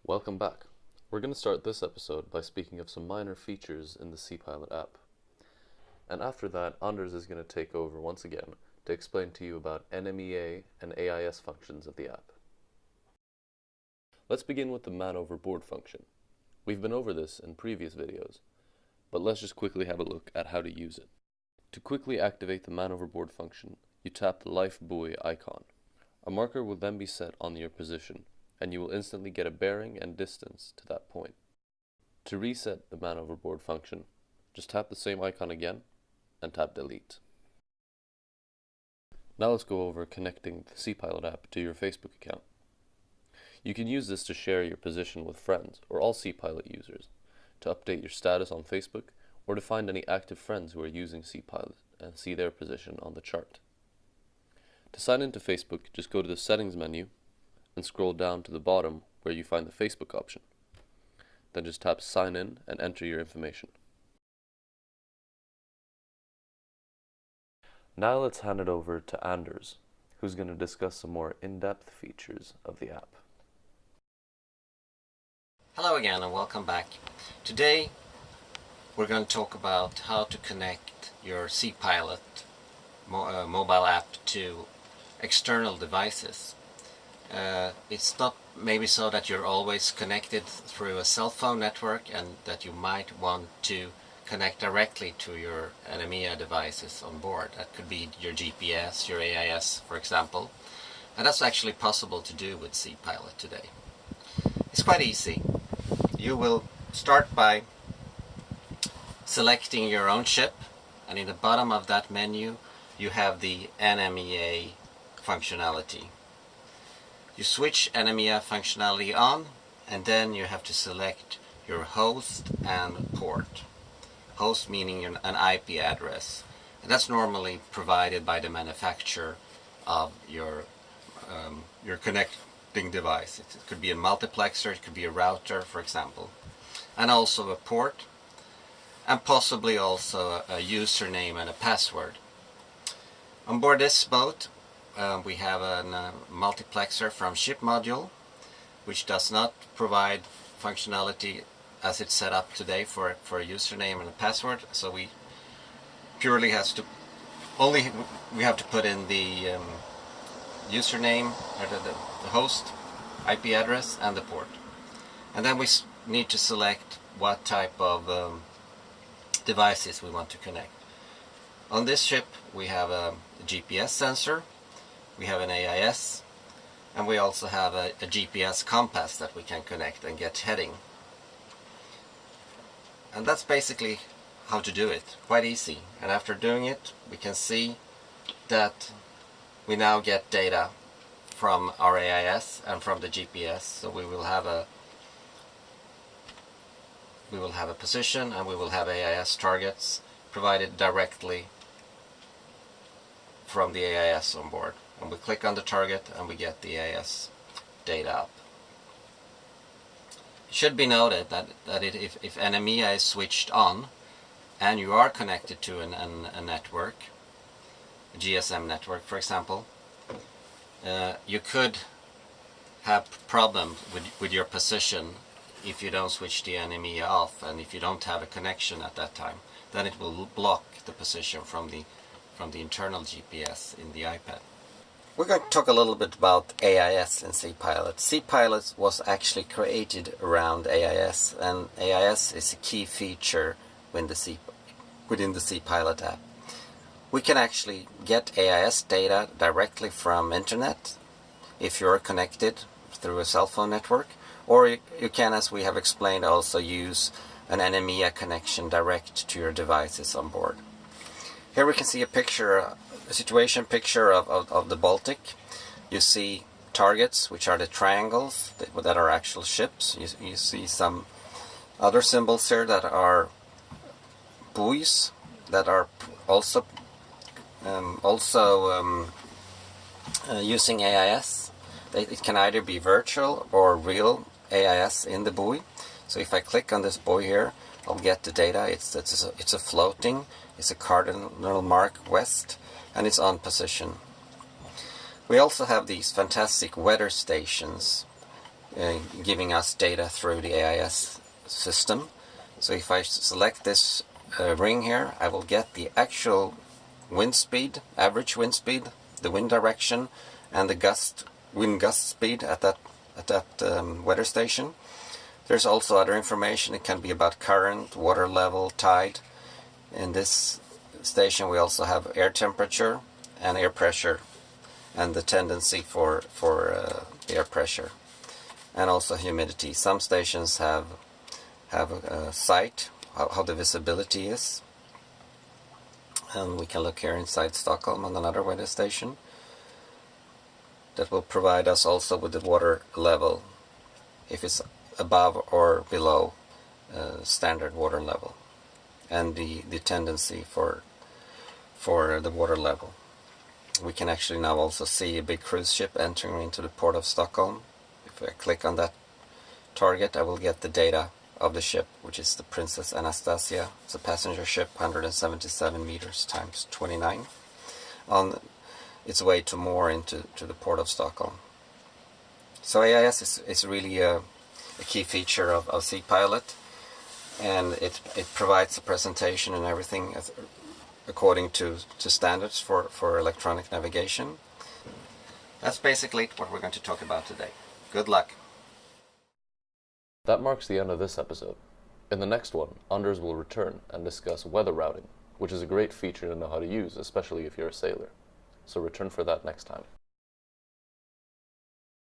Welcome back. We're going to start this episode by speaking of some minor features in the Seapilot app. And after that, Anders is going to take over once again to explain to you about NMEA and AIS functions of the app. Let's begin with the man overboard function. We've been over this in previous videos, but let's just quickly have a look at how to use it. To quickly activate the man overboard function, you tap the life buoy icon. A marker will then be set on your position, and you will instantly get a bearing and distance to that point. To reset the man overboard function, just tap the same icon again and tap delete. Now let's go over connecting the Seapilot app to your Facebook account. You can use this to share your position with friends or all Seapilot users, to update your status on Facebook, or to find any active friends who are using Seapilot and see their position on the chart. To sign into Facebook, just go to the settings menu and scroll down to the bottom where you find the Facebook option. Then just tap sign in and enter your information. Now let's hand it over to Anders, who's going to discuss some more in-depth features of the app. Hello again and welcome back. Today we're going to talk about how to connect your Seapilot mobile app to external devices. It's not maybe so that you're always connected through a cell phone network and that you might want to connect directly to your NMEA devices on board. That could be your GPS, your AIS, for example. And that's actually possible to do with Seapilot today. It's quite easy. You will start by selecting your own ship, and in the bottom of that menu you have the NMEA functionality. You switch NMEA functionality on, and then you have to select your host and port. Host meaning an IP address, and that's normally provided by the manufacturer of your connecting device. It could be a multiplexer, it could be a router, for example, and also a port, and possibly also a username and a password. On board this boat, we have a multiplexer from Ship Module, which does not provide functionality as it's set up today for a username and a password. So we purely have to put in the username or the host, IP address, and the port, and then we need to select what type of devices we want to connect. On this ship we have a GPS sensor, we have an AIS, and we also have a GPS compass that we can connect and get heading. And that's basically how to do it. Quite easy. And after doing it, we can see that we now get data from our AIS and from the GPS. So we will have a position, and we will have AIS targets provided directly from the AIS on board. And we click on the target and we get the AIS data up. It should be noted that if NMEA is switched on and you are connected to a network, a GSM network for example, you could have problems with your position if you don't switch the NMEA off, and if you don't have a connection at that time, then it will block the position from the internal GPS in the iPad. We're going to talk a little bit about AIS in Seapilot. Seapilot was actually created around AIS, and AIS is a key feature within the Seapilot app. We can actually get AIS data directly from internet if you're connected through a cell phone network, or you can, as we have explained, also use an NMEA connection direct to your devices on board. Here we can see a situation picture of the Baltic. You see targets, which are the triangles that are actual ships. You see some other symbols here that are buoys that are also using AIS. It can either be virtual or real AIS in the buoy. So if I click on this buoy here, I'll get the data. It's a floating. It's a cardinal mark west, and it's on position. We also have these fantastic weather stations giving us data through the AIS system. So if I select this ring here, I will get the actual wind speed, average wind speed, the wind direction, and the wind gust speed at that weather station. There's also other information. It can be about current, water level, tide. In this station we also have air temperature and air pressure, and the tendency for the air pressure, and also humidity. Some stations have a sight, how the visibility is, and we can look here inside Stockholm on another weather station that will provide us also with the water level, if it's above or below standard water level, and the tendency for the water level. We can actually now also see a big cruise ship entering into the port of Stockholm. If I click on that target, I will get the data of the ship, which is the Princess Anastasia. It's a passenger ship, 177 meters times 29, on its way to moor into the port of Stockholm. So AIS is really a key feature of Seapilot, and it provides a presentation and everything according to standards for electronic navigation. That's basically what we're going to talk about today. Good luck. That marks the end of this episode. In the next one, Anders will return and discuss weather routing, which is a great feature to know how to use, especially if you're a sailor. So return for that next time.